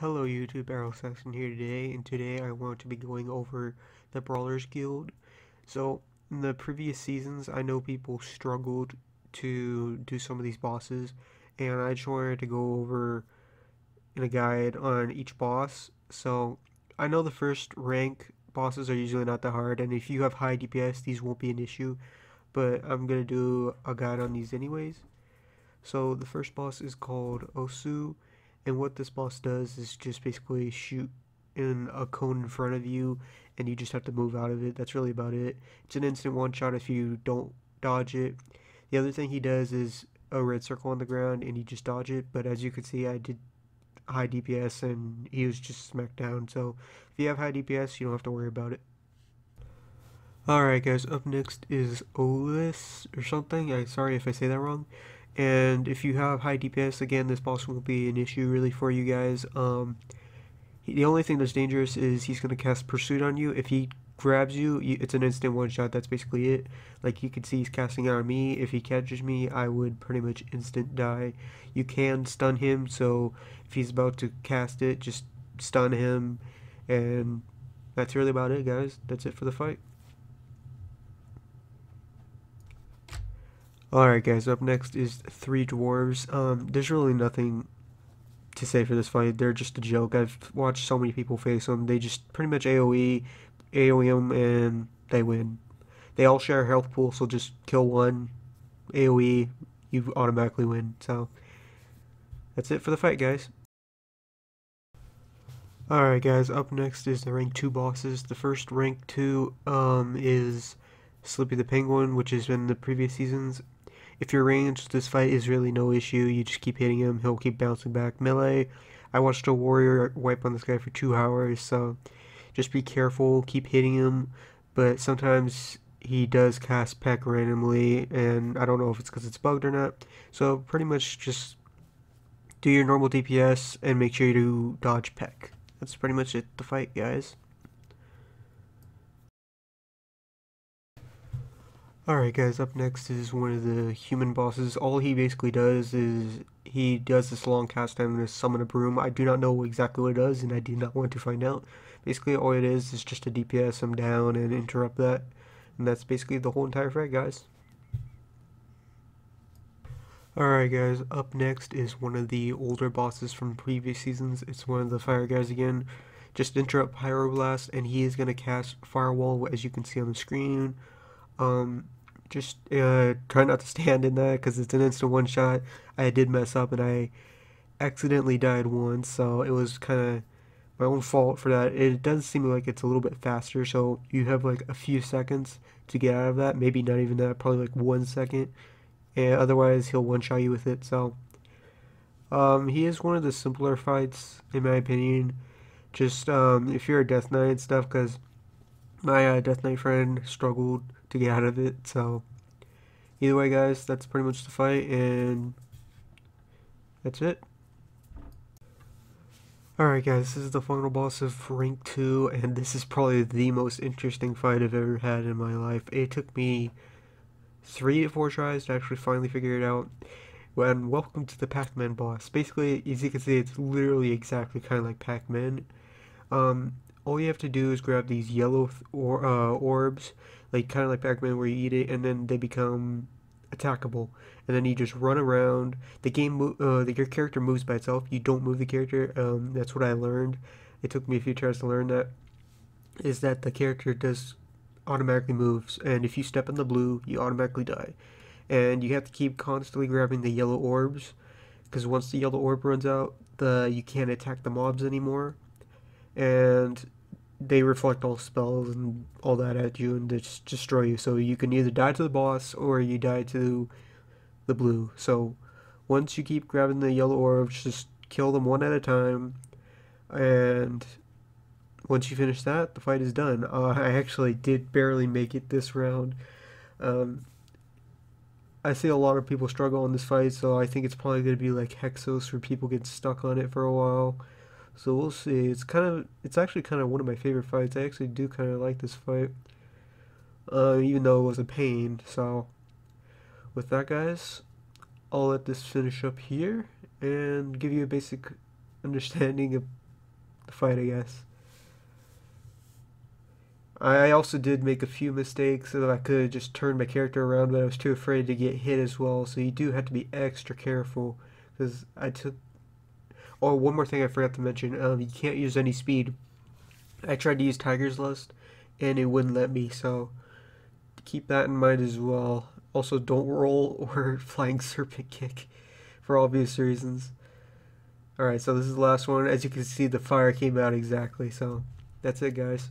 Hello YouTube, Saxon here today, and today I want to be going over the Brawlers Guild. So, in the previous seasons, I know people struggled to do some of these bosses, and I just wanted to go over in a guide on each boss. So, I know the first rank bosses are usually not that hard, and if you have high DPS, these won't be an issue, but I'm going to do a guide on these anyways. So the first boss is called Osu, and what this boss does is just basically shoot in a cone in front of you, and you just have to move out of it. That's really about it. It's an instant one shot if you don't dodge it. The other thing he does is a red circle on the ground, and you just dodge it. But as you can see, I did high DPS, and he was just smacked down. So if you have high DPS, you don't have to worry about it. Alright guys, up next is Olas or something. Sorry if I say that wrong. And if you have high DPS, again, this boss won't be an issue really for you guys. The only thing that's dangerous is he's going to cast Pursuit on you. If he grabs you, it's an instant one shot. That's basically it. Like you can see, he's casting it on me. If he catches me, I would pretty much instant die. You can stun him, so if he's about to cast it, just stun him. And that's really about it, guys. That's it for the fight. Alright guys, up next is 3 Dwarves. There's really nothing to say for this fight. They're just a joke. I've watched so many people face them. They just pretty much AoE them, and they win. They all share a health pool, so just kill one, AoE, you automatically win. So, that's it for the fight, guys. Alright guys, up next is the rank 2 bosses. The first rank 2 is Slippy the Penguin, which has been in the previous seasons. If you're ranged, this fight is really no issue. You just keep hitting him, he'll keep bouncing back. Melee, I watched a warrior wipe on this guy for 2 hours, so just be careful, keep hitting him. But sometimes he does cast Peck randomly, and I don't know if it's because it's bugged or not. So pretty much just do your normal DPS and make sure you do dodge Peck. That's pretty much it, the fight, guys. Alright guys, up next is one of the human bosses. All he basically does is he does this long cast time to summon a broom. I do not know exactly what it does, and I do not want to find out. Basically all it is just a DPS him down and interrupt that. And that's basically the whole entire fight, guys. Alright guys, up next is one of the older bosses from previous seasons. It's one of the fire guys again. Just interrupt Pyroblast, and he is going to cast Firewall, as you can see on the screen. Just try not to stand in that because it's an instant one shot. I did mess up and I accidentally died once, so it was kind of my own fault for that. It does seem like it's a little bit faster, so you have like a few seconds to get out of that. Maybe not even that, probably like 1 second. And otherwise he'll one shot you with it. So he is one of the simpler fights in my opinion. Just if you're a Death Knight and stuff, because my Death Knight friend struggled to get out of it. So either way guys, that's pretty much the fight, and that's it. Alright guys, this is the final boss of rank 2, and this is probably the most interesting fight I've ever had in my life. It took me 3 to 4 tries to actually finally figure it out. And welcome to the Pacman boss. Basically, as you can see, it's literally exactly kind of like Pacman. All you have to do is grab these yellow orbs, like kind of like Pacman, where you eat it and then they become attackable. And then you just run around. The game, your character moves by itself. You don't move the character. That's what I learned. It took me a few tries to learn that. Is that the character does automatically moves, and if you step in the blue, you automatically die. And you have to keep constantly grabbing the yellow orbs, because once the yellow orb runs out, you can't attack the mobs anymore. And they reflect all spells and all that at you and just destroy you. So you can either die to the boss or you die to the blue. So once you keep grabbing the yellow orbs, just kill them one at a time. And once you finish that, the fight is done. I actually did barely make it this round. I see a lot of people struggle on this fight, so I think it's probably going to be like Hexos, where people get stuck on it for a while. So we'll see. It's actually kind of one of my favorite fights. I actually do kind of like this fight, even though it was a pain. So with that, guys, I'll let this finish up here and give you a basic understanding of the fight, I guess. I also did make a few mistakes, so I could have just turned my character around, but I was too afraid to get hit as well, so you do have to be extra careful, because I took... Oh, one more thing I forgot to mention, you can't use any speed. I tried to use Tiger's Lust, and it wouldn't let me, so keep that in mind as well. Also, don't roll or flying serpent kick, for obvious reasons. Alright, so this is the last one. As you can see, the fire came out exactly, so that's it, guys.